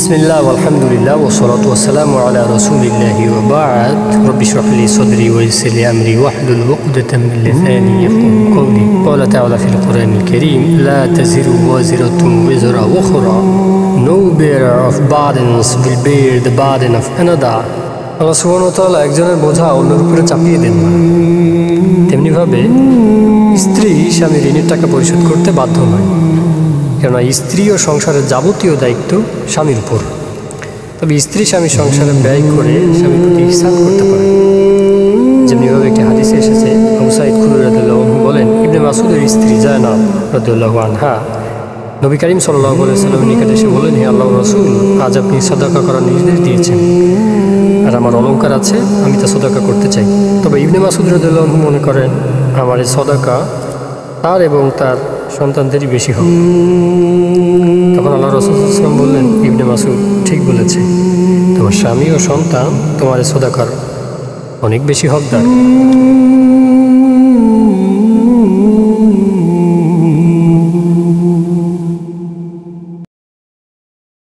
বিসমিল্লাহ আলহামদুলিল্লাহ ওয়াসসালাতু ওয়াসসালামু আলা রাসূলিল্লাহি ওয়া বা'দ রব্বি ইশরাহ লি সাদরি ওয়া ইয়াসসির লি আমরি ওয়াহলুল উকদাতাম মিন লিসানি ইয়াফকাহু কওলি ক্বালা তাআলা ফিল কুরআনিল কারীম লা তাজিরু ওয়াজিরাতুন ওয়িজরা Ukhra No bearer of burdens will bear the burden of another. আল্লাহ সুবহানাহু ওয়া তাআলা একজনের বোঝা অন্যের উপরে চাপিয়ে দেন না। তেমনিভাবে স্ত্রী স্বামীর ঋণের টাকা পরিশোধ করতে বাধ্য নয়, কেননা স্ত্রী ও সংসারের যাবতীয় দায়িত্ব স্বামীর উপর। তবে স্ত্রী স্বামীর সংসারে ব্যয় করে স্বামীর প্রতি ইহসান করতে পারে। যেমনিভাবে একটি হাদিসে এসেছে, আবু সাঈদ খুদরী রাদিয়াল্লাহু আনহু বলেন, ইবনে মাসউদের স্ত্রী জায়নাব রাদিয়াল্লাহু আনহা নবী করিম সাল্লাল্লাহু আলাইহি ওয়াসাল্লামের নিকটে এসে বলেন, হে আল্লাহর রাসূল, আজ আপনি সাদাকা করার নির্দেশ দিয়েছেন, আর আমার অলংকার আছে, আমি তা সাদাকা করতে চাই। তবে ইবনে মাসউদ রাদিয়াল্লাহু আনহু মনে করেন, আমার এই সাদাকা তার এবং তার সন্তানদেরই বেশি হোক। তখন আল্লাহ রাসূল সাল্লাল্লাহু আলাইহি ওয়াসাল্লাম বললেন, ইবনে মাসউদ ঠিক বলেছে, তোমার স্বামী ও সন্তান তোমার এই সাদাকার অনেক বেশি হকদার।